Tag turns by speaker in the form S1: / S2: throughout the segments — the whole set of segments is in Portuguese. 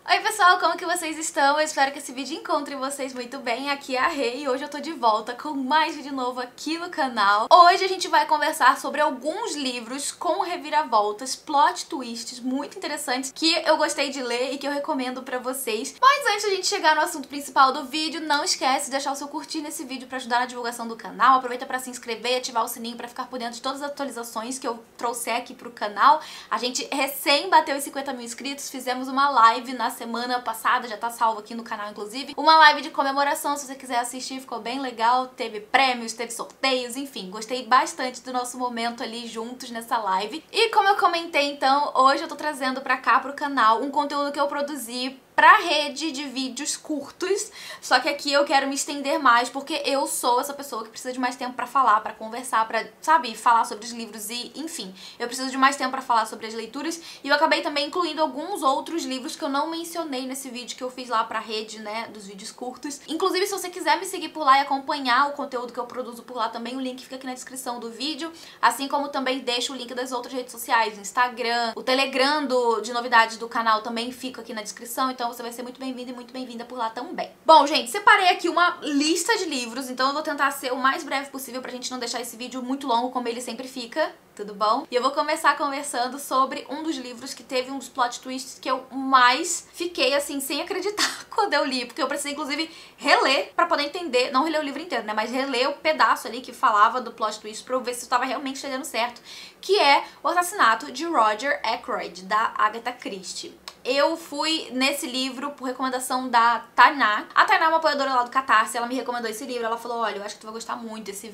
S1: Oi pessoal, como que vocês estão? Eu espero que esse vídeo encontre vocês muito bem. Aqui é a Rei e hoje eu tô de volta com mais vídeo novo aqui no canal. Hoje a gente vai conversar sobre alguns livros com reviravoltas, plot twists muito interessantes que eu gostei de ler e que eu recomendo pra vocês. Mas antes de a gente chegar no assunto principal do vídeo, não esquece de deixar o seu curtir nesse vídeo pra ajudar na divulgação do canal. Aproveita pra se inscrever e ativar o sininho pra ficar por dentro de todas as atualizações que eu trouxer aqui pro canal. A gente recém bateu os 50 mil inscritos, fizemos uma live na semana passada, já tá salvo aqui no canal inclusive, uma live de comemoração, se você quiser assistir, ficou bem legal, teve prêmios, teve sorteios, enfim, gostei bastante do nosso momento ali juntos nessa live. E como eu comentei então, hoje eu tô trazendo pra cá pro canal um conteúdo que eu produzi pra rede de vídeos curtos, só que aqui eu quero me estender mais porque eu sou essa pessoa que precisa de mais tempo pra falar, pra conversar, pra, sabe, falar sobre os livros e, enfim, eu preciso de mais tempo pra falar sobre as leituras e eu acabei também incluindo alguns outros livros que eu não mencionei nesse vídeo que eu fiz lá pra rede, né, dos vídeos curtos. Inclusive, se você quiser me seguir por lá e acompanhar o conteúdo que eu produzo por lá também, o link fica aqui na descrição do vídeo, assim como também deixo o link das outras redes sociais, o Instagram, o Telegram de novidades do canal também fica aqui na descrição, então você vai ser muito bem-vindo e muito bem-vinda por lá também. Bom, gente, separei aqui uma lista de livros, então eu vou tentar ser o mais breve possível pra gente não deixar esse vídeo muito longo, como ele sempre fica. Tudo bom? E eu vou começar conversando sobre um dos livros que teve um dos plot twists que eu mais fiquei, assim, sem acreditar quando eu li, porque eu precisei, inclusive, reler pra poder entender, não reler o livro inteiro, né, mas reler o pedaço ali que falava do plot twist pra eu ver se eu tava realmente entendendo certo, que é o assassinato de Roger Ackroyd, da Agatha Christie. Eu fui nesse livro por recomendação da Tainá. A Tainá é uma apoiadora lá do Catarse, ela me recomendou esse livro, ela falou, olha, eu acho que tu vai gostar muito, esse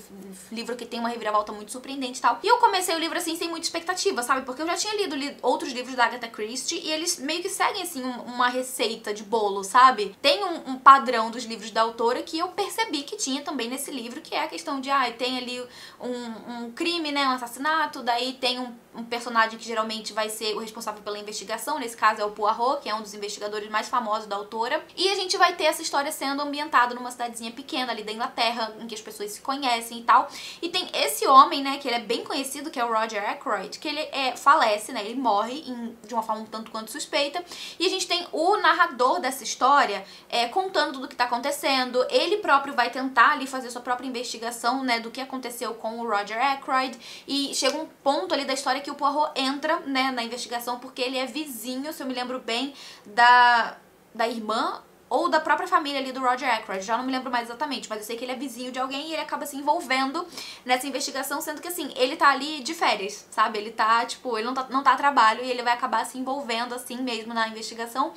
S1: livro que tem uma reviravolta muito surpreendente e tal. E eu comecei o livro assim sem muita expectativa, sabe? Porque eu já tinha lido outros livros da Agatha Christie e eles meio que seguem assim uma receita de bolo, sabe? Tem um padrão dos livros da autora que eu percebi que tinha também nesse livro, que é a questão de, tem ali um crime, né, um assassinato, daí tem um personagem que geralmente vai ser o responsável pela investigação, nesse caso é o Poirot, que é um dos investigadores mais famosos da autora, e a gente vai ter essa história sendo ambientada numa cidadezinha pequena ali da Inglaterra, em que as pessoas se conhecem e tal, e tem esse homem, né, que ele é bem conhecido, que é o Roger Ackroyd, que ele falece, né, ele morre de uma forma um tanto quanto suspeita, e a gente tem o narrador dessa história contando tudo o que tá acontecendo, ele próprio vai tentar ali fazer sua própria investigação, né, do que aconteceu com o Roger Ackroyd, e chega um ponto ali da história que o Poirot entra, né, na investigação porque ele é vizinho, se eu me lembro bem, da irmã ou da própria família ali do Roger Ackroyd, já não me lembro mais exatamente, mas eu sei que ele é vizinho de alguém e ele acaba se envolvendo nessa investigação, sendo que assim, ele tá ali de férias, sabe? Ele tá, tipo, ele não tá a trabalho e ele vai acabar se envolvendo assim mesmo na investigação.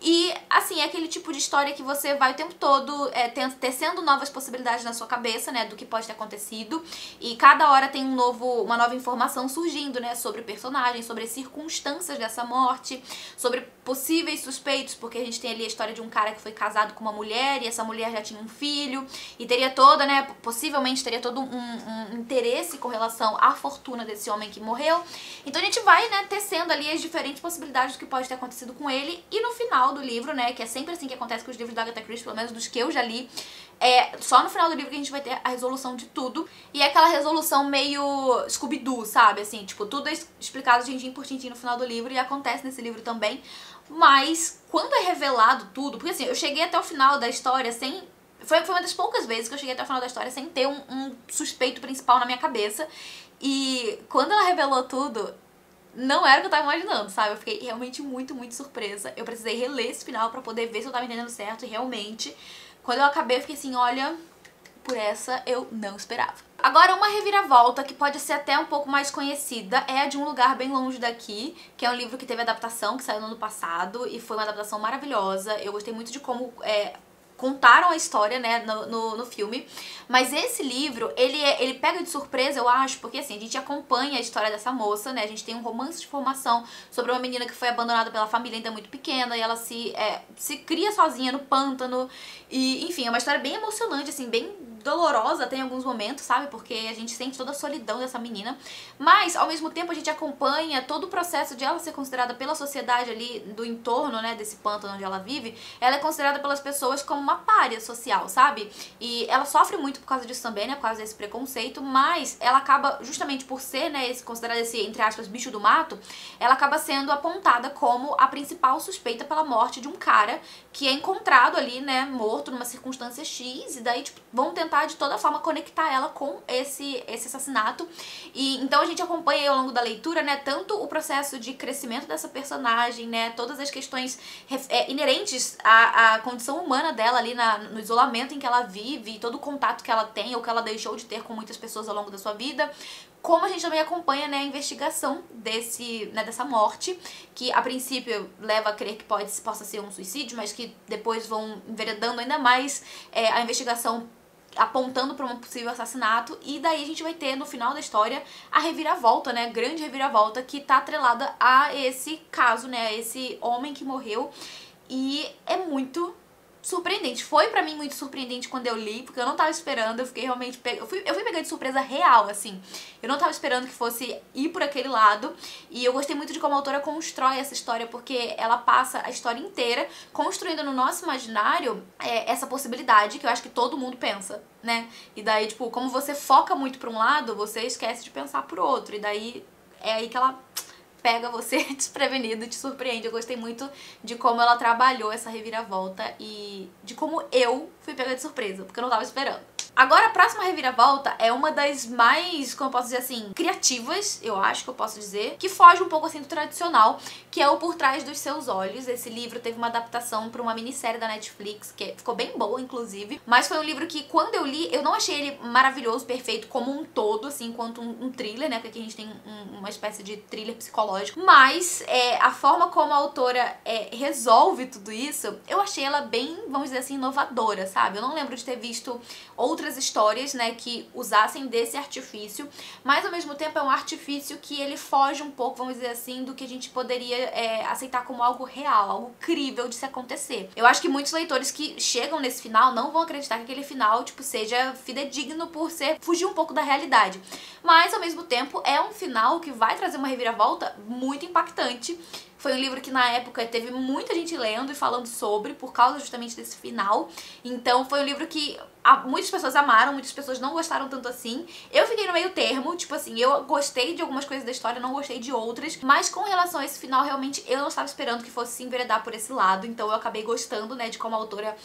S1: E assim, é aquele tipo de história que você vai o tempo todo tecendo novas possibilidades na sua cabeça, né, do que pode ter acontecido, e cada hora tem uma nova informação surgindo, né, sobre o personagem, sobre as circunstâncias dessa morte, sobre possíveis suspeitos, porque a gente tem ali a história de um cara que foi casado com uma mulher e essa mulher já tinha um filho e teria toda, né, possivelmente teria todo um interesse com relação à fortuna desse homem que morreu. Então a gente vai, né, tecendo ali as diferentes possibilidades do que pode ter acontecido com ele e no final do livro, né, que é sempre assim que acontece com os livros da Agatha Christie, pelo menos dos que eu já li, só no final do livro que a gente vai ter a resolução de tudo. E é aquela resolução meio Scooby-Doo, sabe? Assim, tipo, tudo é explicado tintim por tintim no final do livro e acontece nesse livro também. Mas quando é revelado tudo, porque assim, eu cheguei até o final da história sem... Foi uma das poucas vezes que eu cheguei até o final da história sem ter um suspeito principal na minha cabeça. E quando ela revelou tudo, não era o que eu tava imaginando, sabe? Eu fiquei realmente muito, muito surpresa. Eu precisei reler esse final pra poder ver se eu tava entendendo certo e realmente... Quando eu acabei, eu fiquei assim, olha, por essa eu não esperava. Agora, uma reviravolta que pode ser até um pouco mais conhecida é a De um Lugar Bem Longe Daqui, que é um livro que teve adaptação, que saiu no ano passado, e foi uma adaptação maravilhosa. Eu gostei muito de como contaram a história, né, no filme. Mas esse livro, ele pega de surpresa, eu acho, porque assim, a gente acompanha a história dessa moça, né, a gente tem um romance de formação sobre uma menina que foi abandonada pela família ainda muito pequena, e ela se cria sozinha no pântano, e enfim, é uma história bem emocionante, assim, bem dolorosa até em alguns momentos, sabe? Porque a gente sente toda a solidão dessa menina. Mas, ao mesmo tempo, a gente acompanha todo o processo de ela ser considerada pela sociedade ali do entorno, né, desse pântano onde ela vive. Ela é considerada pelas pessoas como uma pária social, sabe? E ela sofre muito por causa disso também, né, por causa desse preconceito, mas ela acaba, justamente por ser, né, considerada esse, entre aspas, bicho do mato, ela acaba sendo apontada como a principal suspeita pela morte de um cara que é encontrado ali, né, morto numa circunstância X, e daí, tipo, vão tentar de toda forma conectar ela com esse assassinato. E então a gente acompanha aí ao longo da leitura, né, tanto o processo de crescimento dessa personagem, né, todas as questões inerentes à condição humana dela ali no isolamento em que ela vive, todo o contato que ela tem ou que ela deixou de ter com muitas pessoas ao longo da sua vida. Como a gente também acompanha, né, a investigação dessa morte, que a princípio leva a crer que possa ser um suicídio, mas que depois vão enveredando ainda mais a investigação apontando para um possível assassinato. E daí a gente vai ter no final da história a reviravolta, né, grande reviravolta que tá atrelada a esse caso, né, a esse homem que morreu. E é muito surpreendente. Foi pra mim muito surpreendente quando eu li, porque eu não tava esperando, eu fiquei realmente... Eu fui pegar de surpresa real, assim. Eu não tava esperando que fosse ir por aquele lado, e eu gostei muito de como a autora constrói essa história, porque ela passa a história inteira construindo no nosso imaginário essa possibilidade que eu acho que todo mundo pensa, né? E daí, tipo, como você foca muito pra um lado, você esquece de pensar pro outro, e daí é aí que ela pega você desprevenido, te surpreende. Eu gostei muito de como ela trabalhou essa reviravolta e de como eu fui pega de surpresa, porque eu não tava esperando. Agora, a próxima reviravolta é uma das mais, como eu posso dizer assim, criativas, eu acho que eu posso dizer, que foge um pouco assim do tradicional, que é o Por Trás dos Seus Olhos. Esse livro teve uma adaptação para uma minissérie da Netflix, que ficou bem boa, inclusive, mas foi um livro que, quando eu li, eu não achei ele maravilhoso, perfeito, como um todo, assim, enquanto um thriller, né, porque aqui a gente tem uma espécie de thriller psicológico, mas a forma como a autora resolve tudo isso, eu achei ela bem, vamos dizer assim, inovadora, sabe? Eu não lembro de ter visto outras histórias, né, que usassem desse artifício, mas ao mesmo tempo é um artifício que ele foge um pouco, vamos dizer assim, do que a gente poderia aceitar como algo real, algo crível de se acontecer. Eu acho que muitos leitores que chegam nesse final não vão acreditar que aquele final, tipo, seja fidedigno por fugir um pouco da realidade. Mas, ao mesmo tempo, é um final que vai trazer uma reviravolta muito impactante. Foi um livro que na época teve muita gente lendo e falando sobre, por causa justamente desse final. Então foi um livro que muitas pessoas amaram, muitas pessoas não gostaram tanto assim. Eu fiquei no meio termo, tipo assim, eu gostei de algumas coisas da história, não gostei de outras. Mas com relação a esse final, realmente eu não estava esperando que fosse se enveredar por esse lado. Então eu acabei gostando, né, de como a autora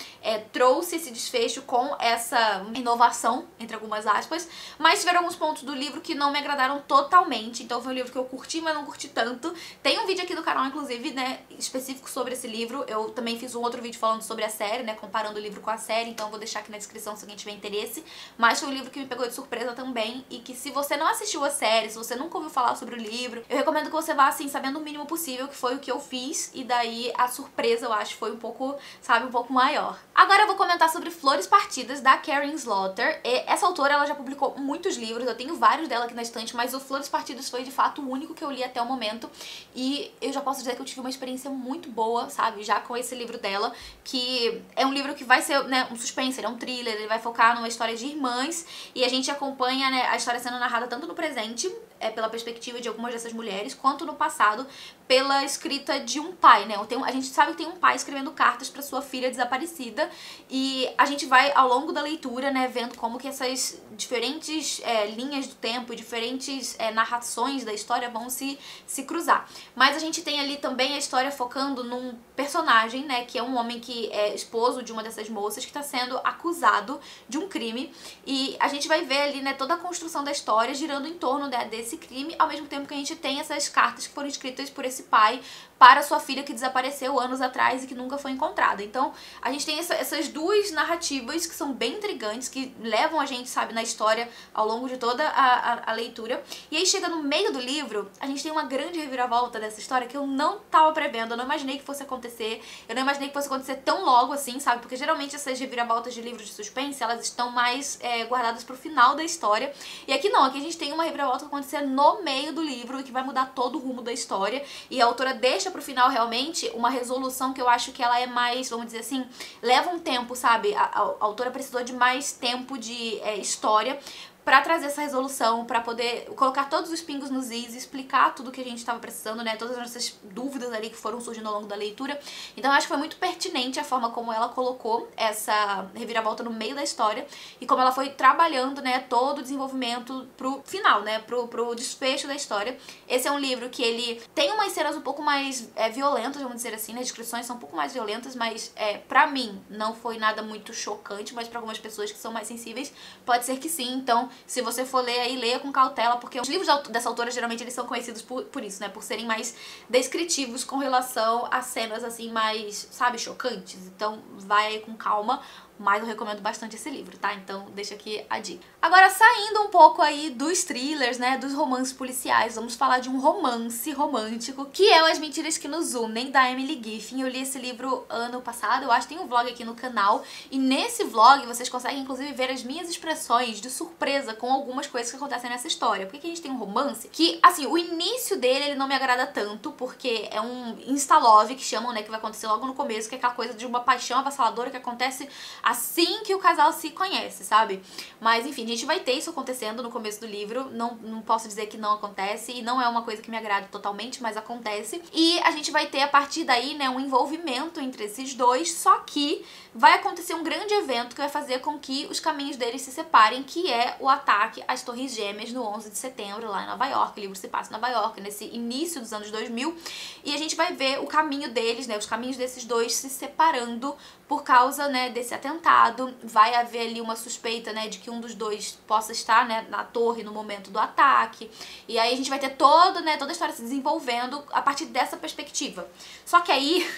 S1: trouxe esse desfecho com essa inovação, entre algumas aspas. Mas tiveram alguns pontos do livro que não me agradaram totalmente. Então foi um livro que eu curti, mas não curti tanto. Tem um vídeo aqui do canal, inclusive, né, específico sobre esse livro. Eu também fiz um outro vídeo falando sobre a série, né, comparando o livro com a série, então eu vou deixar aqui na descrição se alguém tiver interesse. Mas foi um livro que me pegou de surpresa também, e que se você não assistiu a série, se você nunca ouviu falar sobre o livro, eu recomendo que você vá, assim, sabendo o mínimo possível, que foi o que eu fiz, e daí a surpresa, eu acho, foi um pouco, sabe, um pouco maior. Agora eu vou comentar sobre Flores Partidas, da Karin Slaughter. Essa autora, ela já publicou muitos livros, eu tenho vários dela aqui na estante, mas o Flores Partidas foi, de fato, o único que eu li até o momento, e eu já posso dizer que eu tive uma experiência muito boa, sabe, já com esse livro dela, que é um livro que vai ser, né, um suspense, ele é um thriller, ele vai focar numa história de irmãs, e a gente acompanha, né, a história sendo narrada tanto no presente, pela perspectiva de algumas dessas mulheres, quanto no passado, pela escrita de um pai, né? A gente sabe que tem um pai escrevendo cartas pra sua filha desaparecida, e a gente vai, ao longo da leitura, né, vendo como que essas diferentes linhas do tempo, diferentes narrações da história vão se cruzar. Mas a gente tem ali também a história focando num personagem, né, que é um homem que é esposo de uma dessas moças que está sendo acusado de um crime, e a gente vai ver ali, né, toda a construção da história girando em torno, né, desse crime, ao mesmo tempo que a gente tem essas cartas que foram escritas por esse pai para sua filha que desapareceu anos atrás e que nunca foi encontrada. Então a gente tem essas duas narrativas que são bem intrigantes, que levam a gente, sabe, na história ao longo de toda a leitura. E aí chega no meio do livro, a gente tem uma grande reviravolta dessa história que eu não tava prevendo, eu não imaginei que fosse acontecer, eu não imaginei que fosse acontecer tão logo assim, sabe, porque geralmente essas reviravoltas de livros de suspense, elas estão mais guardadas pro final da história, e aqui não, aqui a gente tem uma reviravolta que aconteceu acontecer no meio do livro e que vai mudar todo o rumo da história. E a autora deixa pro final, realmente, uma resolução que eu acho que ela é mais, vamos dizer assim, leva um tempo, sabe? A autora precisou de mais tempo de história pra trazer essa resolução, pra poder colocar todos os pingos nos is, explicar tudo que a gente tava precisando, né, todas as nossas dúvidas ali que foram surgindo ao longo da leitura. Então eu acho que foi muito pertinente a forma como ela colocou essa reviravolta no meio da história e como ela foi trabalhando, né, todo o desenvolvimento pro final, né, pro desfecho da história. Esse é um livro que ele tem umas cenas um pouco mais violentas, vamos dizer assim, né, as descrições são um pouco mais violentas, mas pra mim não foi nada muito chocante, mas pra algumas pessoas que são mais sensíveis pode ser que sim. Então se você for ler aí, leia com cautela, porque os livros dessa autora, geralmente, eles são conhecidos por isso, né? Por serem mais descritivos com relação a cenas, assim, mais, sabe, chocantes. Então, vai aí com calma, mas eu recomendo bastante esse livro, tá? Então, deixa aqui a dica. Agora, saindo um pouco aí dos thrillers, né, dos romances policiais, vamos falar de um romance romântico, que é o As Mentiras que Nos Unem, da Emily Giffin. Eu li esse livro ano passado, eu acho que tem um vlog aqui no canal, e nesse vlog vocês conseguem, inclusive, ver as minhas expressões de surpresa com algumas coisas que acontecem nessa história. Porque a gente tem um romance que, assim, o início dele, ele não me agrada tanto, porque é um insta-love, que chamam, né, que vai acontecer logo no começo, que é aquela coisa de uma paixão avassaladora que acontece assim que o casal se conhece, sabe? Mas enfim, a gente vai ter isso acontecendo no começo do livro, não posso dizer que não acontece, e não é uma coisa que me agrada totalmente, mas acontece. E a gente vai ter a partir daí, né, um envolvimento entre esses dois, só que vai acontecer um grande evento que vai fazer com que os caminhos deles se separem, que é o ataque às Torres Gêmeas no 11 de setembro, lá em Nova York. O livro se passa em Nova York, nesse início dos anos 2000, e a gente vai ver o caminho deles, né, os caminhos desses dois se separando por causa, né, desse atentado. Vai haver ali uma suspeita, né, de que um dos dois possa estar, né, na torre no momento do ataque. E aí a gente vai ter toda a história se desenvolvendo a partir dessa perspectiva. Só que aí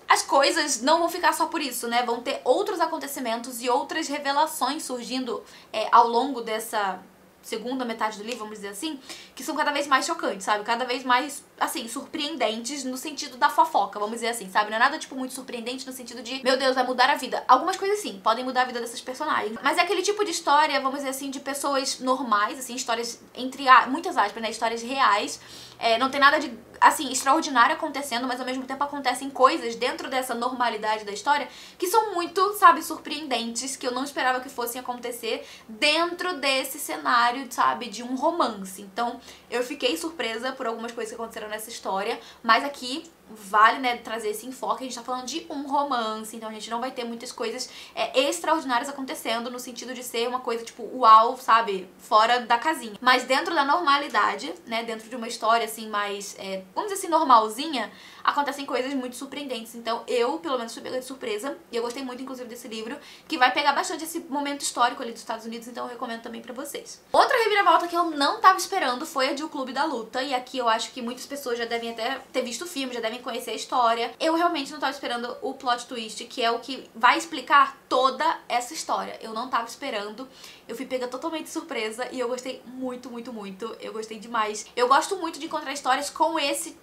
S1: as coisas não vão ficar só por isso, né? Vão ter outros acontecimentos e outras revelações surgindo ao longo dessa segunda metade do livro, vamos dizer assim, que são cada vez mais chocantes, sabe? Cada vez mais, assim, surpreendentes no sentido da fofoca, vamos dizer assim, sabe? Não é nada, tipo, muito surpreendente no sentido de, meu Deus, vai mudar a vida. Algumas coisas, sim, podem mudar a vida dessas personagens. Mas é aquele tipo de história, vamos dizer assim, de pessoas normais, assim, histórias, entre muitas aspas, né? Histórias reais. Não tem nada de, assim, extraordinário acontecendo, mas ao mesmo tempo acontecem coisas dentro dessa normalidade da história que são muito, sabe, surpreendentes, que eu não esperava que fossem acontecer dentro desse cenário, sabe, de um romance. Então, eu fiquei surpresa por algumas coisas que aconteceram nessa história, mas aqui vale, né, trazer esse enfoque. A gente tá falando de um romance, então a gente não vai ter muitas coisas extraordinárias acontecendo, no sentido de ser uma coisa, tipo, uau, sabe, fora da casinha. Mas dentro da normalidade, né, dentro de uma história, assim, mais, vamos dizer assim, normalzinha, acontecem coisas muito surpreendentes. Então eu, pelo menos, fui pega de surpresa, e eu gostei muito, inclusive, desse livro, que vai pegar bastante esse momento histórico ali dos Estados Unidos, então eu recomendo também pra vocês. Outra reviravolta que eu não tava esperando foi a de O Clube da Luta, e aqui eu acho que muitas pessoas já devem até ter visto o filme, já devem conhecer a história. Eu realmente não tava esperando o plot twist, que é o que vai explicar toda essa história. Eu não tava esperando, eu fui pega totalmente surpresa e eu gostei muito, muito, muito. Eu gostei demais. Eu gosto muito de encontrar histórias com esse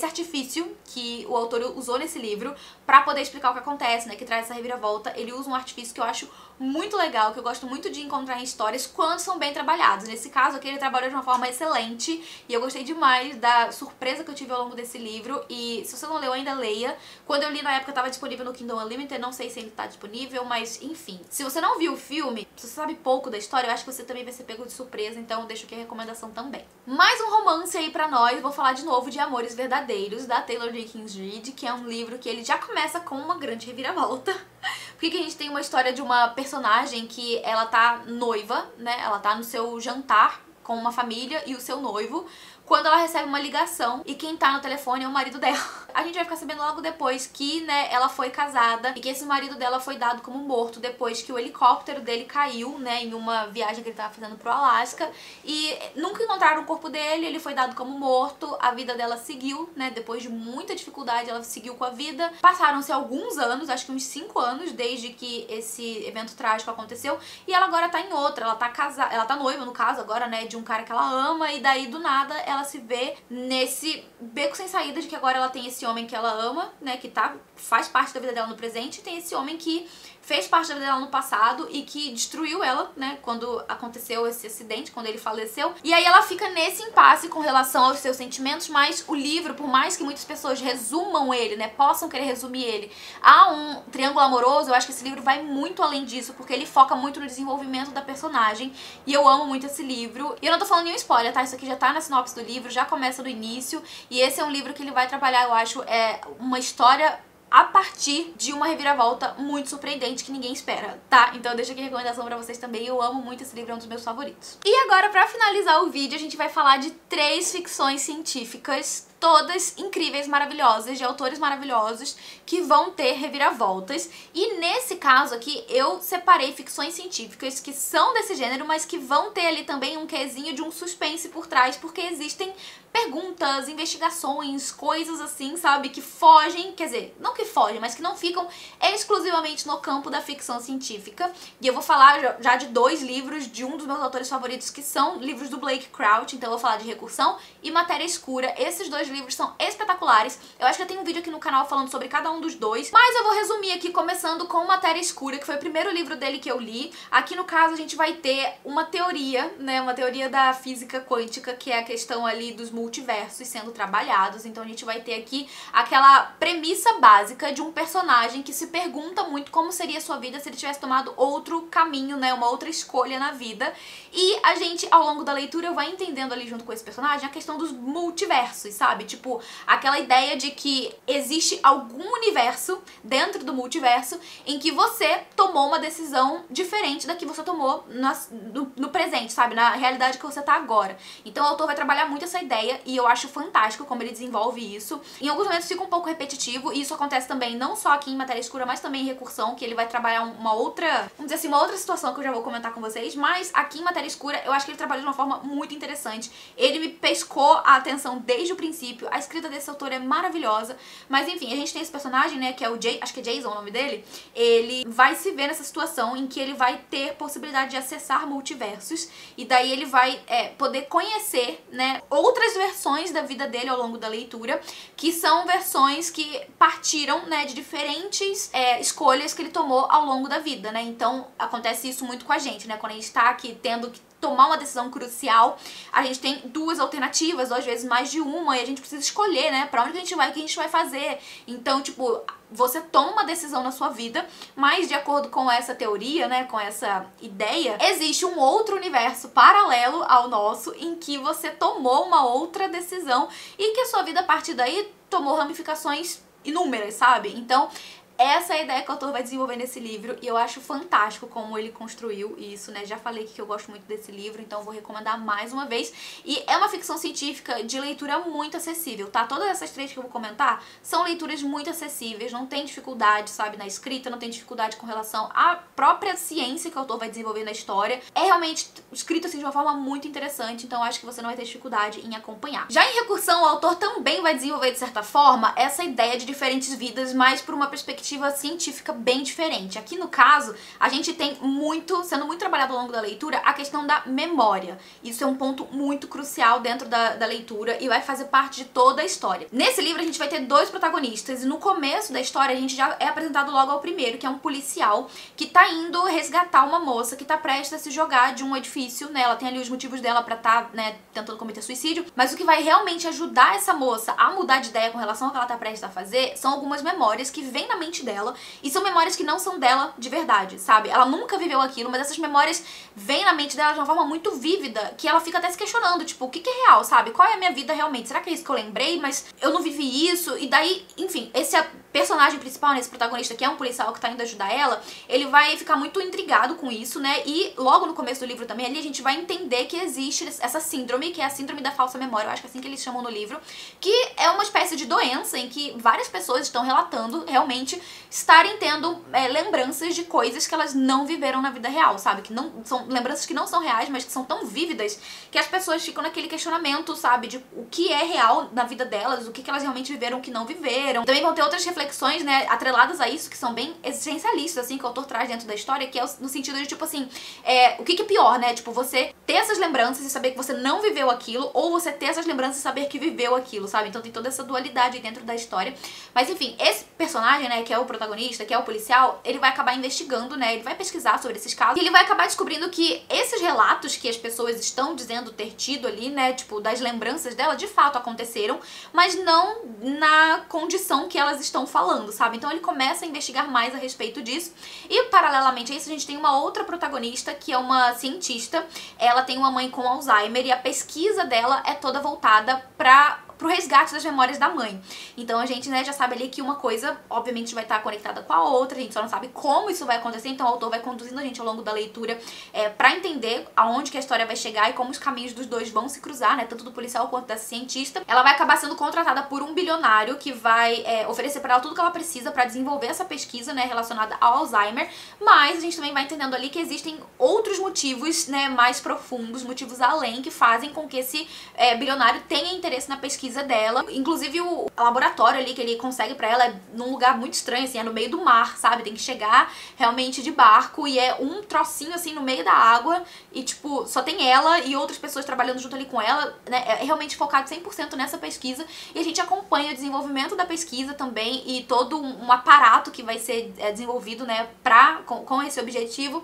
S1: artifício que o autor usou nesse livro pra poder explicar o que acontece, né, que traz essa reviravolta. Ele usa um artifício que eu acho muito legal, que eu gosto muito de encontrar em histórias quando são bem trabalhados. Nesse caso aqui ele trabalhou de uma forma excelente e eu gostei demais da surpresa que eu tive ao longo desse livro. E se você não leu ainda, leia. Quando eu li na época tava disponível no Kindle Unlimited, não sei se ele tá disponível, mas enfim. Se você não viu o filme, se você sabe pouco da história, eu acho que você também vai ser pego de surpresa, então deixo aqui a recomendação também. Mais um romance aí pra nós, vou falar de novo de Amores Verdadeiros, da Taylor Jenkins Reid, que é um livro que ele já começa com uma grande reviravolta. Porque que a gente tem uma história de uma personagem que ela tá noiva, né, ela tá no seu jantar com uma família e o seu noivo, quando ela recebe uma ligação e quem tá no telefone é o marido dela. A gente vai ficar sabendo logo depois que, né, ela foi casada e que esse marido dela foi dado como morto depois que o helicóptero dele caiu, né, em uma viagem que ele tava fazendo pro Alasca, e nunca encontraram o corpo dele, ele foi dado como morto. A vida dela seguiu, né, depois de muita dificuldade ela seguiu com a vida. Passaram-se alguns anos, acho que uns 5 anos desde que esse evento trágico aconteceu, e ela agora tá em outra, ela tá noiva, no caso agora, né, de um cara que ela ama, e daí do nada ela ela se vê nesse beco sem saída de que agora ela tem esse homem que ela ama, né, que faz parte da vida dela no presente, e tem esse homem que fez parte da vida dela no passado e que destruiu ela, né, quando aconteceu esse acidente, quando ele faleceu. E aí ela fica nesse impasse com relação aos seus sentimentos, mas o livro, por mais que muitas pessoas resumam ele, né, possam querer resumir ele a um triângulo amoroso, eu acho que esse livro vai muito além disso, porque ele foca muito no desenvolvimento da personagem, e eu amo muito esse livro. E eu não tô falando nenhum spoiler, tá? Isso aqui já tá na sinopse do livro, já começa do início, e esse é um livro que ele vai trabalhar, eu acho, uma história a partir de uma reviravolta muito surpreendente que ninguém espera, tá? Então deixa aqui a recomendação pra vocês também, eu amo muito esse livro, é um dos meus favoritos. E agora, pra finalizar o vídeo, a gente vai falar de 3 ficções científicas, todas incríveis, maravilhosas, de autores maravilhosos, que vão ter reviravoltas. E nesse caso aqui, eu separei ficções científicas que são desse gênero, mas que vão ter ali também um quezinho de um suspense por trás, porque existem perguntas, investigações, coisas assim, sabe, que fogem, quer dizer, não que fogem, mas que não ficam exclusivamente no campo da ficção científica. E eu vou falar já de 2 livros de um dos meus autores favoritos, que são livros do Blake Crouch, então eu vou falar de Recursão e Matéria Escura. Esses 2 livros são espetaculares. Eu acho que eu tenho um vídeo aqui no canal falando sobre cada um dos 2, mas eu vou resumir aqui começando com Matéria Escura, que foi o primeiro livro dele que eu li. Aqui no caso a gente vai ter uma teoria, né, uma teoria da física quântica, que é a questão ali dos multiversos sendo trabalhados. Então a gente vai ter aqui aquela premissa básica de um personagem que se pergunta muito como seria a sua vida se ele tivesse tomado outro caminho, né, uma outra escolha na vida. E a gente, ao longo da leitura, vai entendendo ali junto com esse personagem a questão dos multiversos, sabe? Tipo, aquela ideia de que existe algum universo dentro do multiverso em que você tomou uma decisão diferente da que você tomou no presente, sabe? Na realidade que você tá agora. Então o autor vai trabalhar muito essa ideia e eu acho fantástico como ele desenvolve isso. Em alguns momentos fica um pouco repetitivo e isso acontece também não só aqui em Matéria Escura, mas também em Recursão, que ele vai trabalhar uma outra, vamos dizer assim, uma outra situação que eu já vou comentar com vocês, mas aqui em Matéria Escura eu acho que ele trabalha de uma forma muito interessante. Ele me pescou a atenção desde o princípio, a escrita desse autor é maravilhosa, mas enfim, a gente tem esse personagem, né, que é o acho que é Jason o nome dele. Ele vai se ver nessa situação em que ele vai ter possibilidade de acessar multiversos e daí ele vai poder conhecer, né, outras versões da vida dele ao longo da leitura, que são versões que partiram, né, de diferentes escolhas que ele tomou ao longo da vida, né? Então acontece isso muito com a gente, né? Quando a gente tá aqui tendo que tomar uma decisão crucial, a gente tem 2 alternativas, ou às vezes mais de uma, e a gente precisa escolher, né, pra onde a gente vai, o que a gente vai fazer. Então, tipo, você toma uma decisão na sua vida, mas de acordo com essa teoria, né, com essa ideia, existe um outro universo paralelo ao nosso em que você tomou uma outra decisão e que a sua vida a partir daí tomou ramificações inúmeras, sabe? Então, essa é a ideia que o autor vai desenvolver nesse livro e eu acho fantástico como ele construiu isso, né? Já falei que eu gosto muito desse livro, então eu vou recomendar mais uma vez. E é uma ficção científica de leitura muito acessível, tá? Todas essas 3 que eu vou comentar são leituras muito acessíveis, não tem dificuldade, sabe, na escrita, não tem dificuldade com relação à própria ciência que o autor vai desenvolver na história. É realmente escrito assim de uma forma muito interessante, então eu acho que você não vai ter dificuldade em acompanhar. Já em Recursão, o autor também vai desenvolver, de certa forma, essa ideia de diferentes vidas, mas por uma perspectiva científica bem diferente. Aqui no caso, a gente tem sendo muito trabalhado ao longo da leitura, a questão da memória. Isso é um ponto muito crucial dentro da leitura e vai fazer parte de toda a história. Nesse livro a gente vai ter 2 protagonistas e no começo da história a gente já é apresentado logo ao primeiro, que é um policial que tá indo resgatar uma moça que tá prestes a se jogar de um edifício, né? Ela tem ali os motivos dela pra tá, né, tentando cometer suicídio, mas o que vai realmente ajudar essa moça a mudar de ideia com relação ao que ela tá prestes a fazer são algumas memórias que vêm na mente dela, e são memórias que não são dela de verdade, sabe? Ela nunca viveu aquilo, mas essas memórias vêm na mente dela de uma forma muito vívida, que ela fica até se questionando, tipo, o que é real, sabe? Qual é a minha vida realmente? Será que é isso que eu lembrei, mas eu não vivi isso? E daí, enfim, esse personagem principal, né, esse protagonista que é um policial que tá indo ajudar ela, ele vai ficar muito intrigado com isso, né? E logo no começo do livro também, ali a gente vai entender que existe essa síndrome, que é a síndrome da falsa memória, eu acho que é assim que eles chamam no livro, que é uma espécie de doença em que várias pessoas estão relatando realmente estarem tendo lembranças de coisas que elas não viveram na vida real, sabe? Que não são lembranças que não são reais, mas que são tão vívidas que as pessoas ficam naquele questionamento, sabe? De o que é real na vida delas, o que elas realmente viveram, o que não viveram. Também vão ter outras reflexões, né, atreladas a isso, que são bem existencialistas, assim, que o autor traz dentro da história, que é no sentido de, tipo assim, o que é pior, né? Tipo, você ter essas lembranças e saber que você não viveu aquilo, ou você ter essas lembranças e saber que viveu aquilo, sabe? Então tem toda essa dualidade aí dentro da história. Mas enfim, esse personagem, né, que é o protagonista, que é o policial, ele vai acabar investigando, né, ele vai pesquisar sobre esses casos, e ele vai acabar descobrindo que esses relatos que as pessoas estão dizendo ter tido ali, né, tipo, das lembranças dela, de fato aconteceram, mas não na condição que elas estão falando, sabe? Então ele começa a investigar mais a respeito disso, e paralelamente a isso a gente tem uma outra protagonista, que é uma cientista. Ela tem uma mãe com Alzheimer e a pesquisa dela é toda voltada pro resgate das memórias da mãe. Então a gente, né, já sabe ali que uma coisa obviamente vai estar conectada com a outra, a gente só não sabe como isso vai acontecer, então o autor vai conduzindo a gente ao longo da leitura pra entender aonde que a história vai chegar e como os caminhos dos dois vão se cruzar, né, tanto do policial quanto da cientista. Ela vai acabar sendo contratada por um bilionário que vai oferecer pra ela tudo que ela precisa pra desenvolver essa pesquisa, né, relacionada ao Alzheimer, mas a gente também vai entendendo ali que existem outros motivos, né, mais profundos, motivos além, que fazem com que esse bilionário tenha interesse na pesquisa dela. Inclusive o laboratório ali que ele consegue pra ela é num lugar muito estranho, assim, é no meio do mar, sabe? Tem que chegar realmente de barco e é um trocinho assim no meio da água e tipo, só tem ela e outras pessoas trabalhando junto ali com ela, né? É realmente focado 100% nessa pesquisa e a gente acompanha o desenvolvimento da pesquisa também e todo um aparato que vai ser desenvolvido, né, com esse objetivo.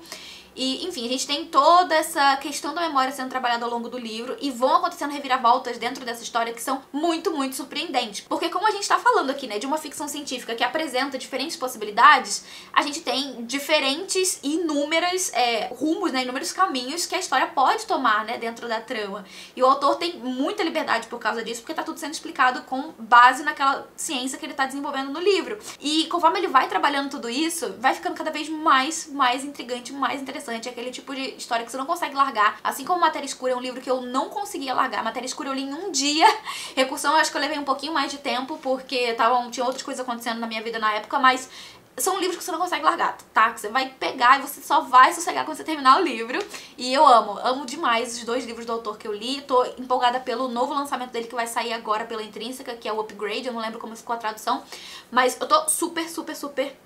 S1: E, enfim, a gente tem toda essa questão da memória sendo trabalhada ao longo do livro e vão acontecendo reviravoltas dentro dessa história que são muito, muito surpreendentes. Porque como a gente tá falando aqui, né, de uma ficção científica que apresenta diferentes possibilidades, a gente tem diferentes e inúmeras rumos, né, inúmeros caminhos que a história pode tomar, né, dentro da trama. E o autor tem muita liberdade por causa disso, porque tá tudo sendo explicado com base naquela ciência que ele tá desenvolvendo no livro. E conforme ele vai trabalhando tudo isso, vai ficando cada vez mais intrigante, mais interessante. É aquele tipo de história que você não consegue largar. Assim como Matéria Escura é um livro que eu não conseguia largar. Matéria Escura eu li em um dia. Recursão eu acho que eu levei um pouquinho mais de tempo, porque tinha outras coisas acontecendo na minha vida na época, mas são livros que você não consegue largar, tá? Que você vai pegar e você só vai sossegar quando você terminar o livro. E eu amo demais os dois livros do autor que eu li. Tô empolgada pelo novo lançamento dele que vai sair agora pela Intrínseca, que é o Upgrade. Eu não lembro como ficou a tradução, mas eu tô super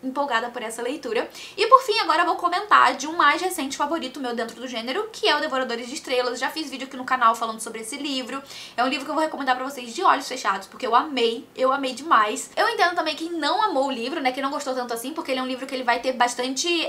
S1: empolgada por essa leitura. E por fim, agora eu vou comentar de um mais recente favorito meu dentro do gênero, que é o Devoradores de Estrelas. Já fiz vídeo aqui no canal falando sobre esse livro. É um livro que eu vou recomendar pra vocês de olhos fechados, porque eu amei demais. Eu entendo também quem não amou o livro, né, quem não gostou tanto assim, porque ele é um livro que ele vai ter bastante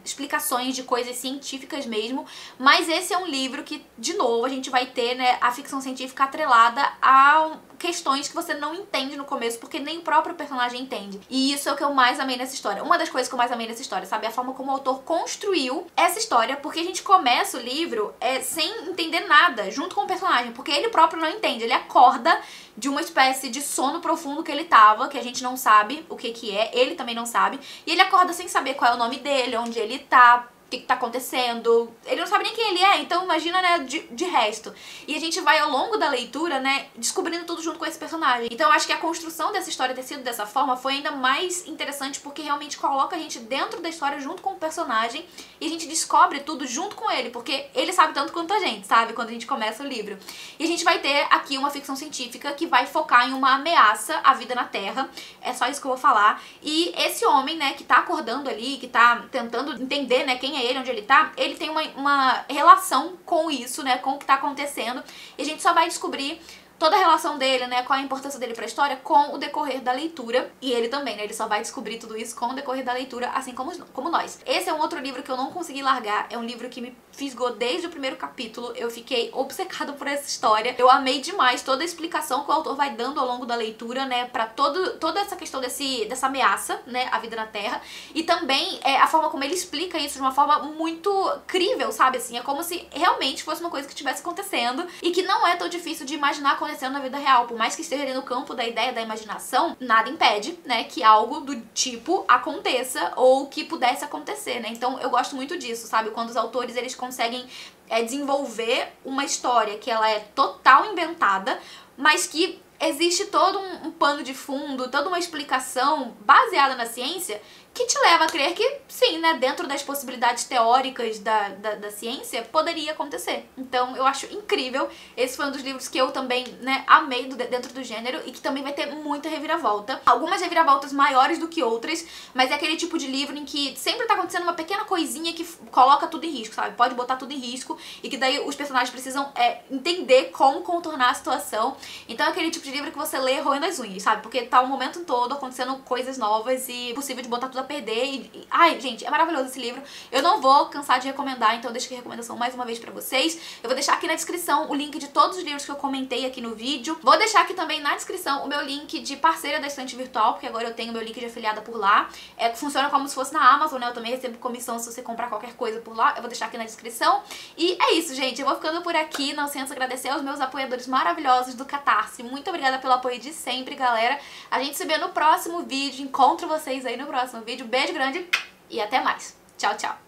S1: explicações de coisas científicas mesmo, mas esse é um livro que, de novo, a gente vai ter, né, a ficção científica atrelada a questões que você não entende no começo, porque nem o próprio personagem entende. E isso é o que eu mais amei nessa história. Uma das coisas que eu mais amei nessa história, sabe? A forma como o autor construiu essa história, porque a gente começa o livro sem entender nada, junto com o personagem, porque ele próprio não entende. Ele acorda de uma espécie de sono profundo que ele tava, que a gente não sabe o que é, ele também não sabe, e ele acorda sem saber qual é o nome dele, onde ele tá, o que tá acontecendo. Ele não sabe nem quem ele é, então imagina, né, de resto. E a gente vai ao longo da leitura, né, descobrindo tudo junto com esse personagem. Então eu acho que a construção dessa história ter sido dessa forma foi ainda mais interessante, porque realmente coloca a gente dentro da história junto com o personagem e a gente descobre tudo junto com ele, porque ele sabe tanto quanto a gente, sabe, quando a gente começa o livro. E a gente vai ter aqui uma ficção científica que vai focar em uma ameaça à vida na Terra. É só isso que eu vou falar. E esse homem, né, que tá acordando ali, que tá tentando entender, né, quem é ele, onde ele tá, ele tem uma relação com isso, né, com o que tá acontecendo, e a gente só vai descobrir toda a relação dele, né, qual a importância dele pra história com o decorrer da leitura. E ele também, né, ele só vai descobrir tudo isso com o decorrer da leitura, assim como nós. Esse é um outro livro que eu não consegui largar, é um livro que me fisgou desde o primeiro capítulo, eu fiquei obcecada por essa história. Eu amei demais toda a explicação que o autor vai dando ao longo da leitura, né, pra toda essa questão dessa ameaça, né, à vida na Terra, e também a forma como ele explica isso de uma forma muito crível, sabe, assim, é como se realmente fosse uma coisa que estivesse acontecendo e que não é tão difícil de imaginar acontecendo na vida real. Por mais que esteja ali no campo da ideia da imaginação, nada impede, né, que algo do tipo aconteça ou que pudesse acontecer, né? Então eu gosto muito disso, sabe? Quando os autores, eles conseguem desenvolver uma história que ela é total inventada, mas que existe todo um pano de fundo, toda uma explicação baseada na ciência que te leva a crer que, sim, né, dentro das possibilidades teóricas da ciência, poderia acontecer. Então, eu acho incrível. Esse foi um dos livros que eu também, né, amei dentro do gênero e que também vai ter muita reviravolta. Algumas reviravoltas maiores do que outras, mas é aquele tipo de livro em que sempre tá acontecendo uma pequena coisinha que coloca tudo em risco, sabe? Pode botar tudo em risco e que daí os personagens precisam entender como contornar a situação. Então, é aquele tipo de livro que você lê roendo as unhas, sabe? Porque tá o momento todo acontecendo coisas novas e possível de botar tudo a perder. Ai, gente, é maravilhoso esse livro. Eu não vou cansar de recomendar, então eu deixo aqui a recomendação mais uma vez pra vocês. Eu vou deixar aqui na descrição o link de todos os livros que eu comentei aqui no vídeo. Vou deixar aqui também na descrição o meu link de parceira da estante virtual, porque agora eu tenho meu link de afiliada por lá. Funciona como se fosse na Amazon, né? Eu também recebo comissão se você comprar qualquer coisa por lá. Eu vou deixar aqui na descrição. E é isso, gente. Eu vou ficando por aqui. Não sem antes agradecer aos meus apoiadores maravilhosos do Catarse. Muito obrigada pelo apoio de sempre, galera. A gente se vê no próximo vídeo. Encontro vocês aí no próximo vídeo. Beijo grande e até mais. Tchau, tchau.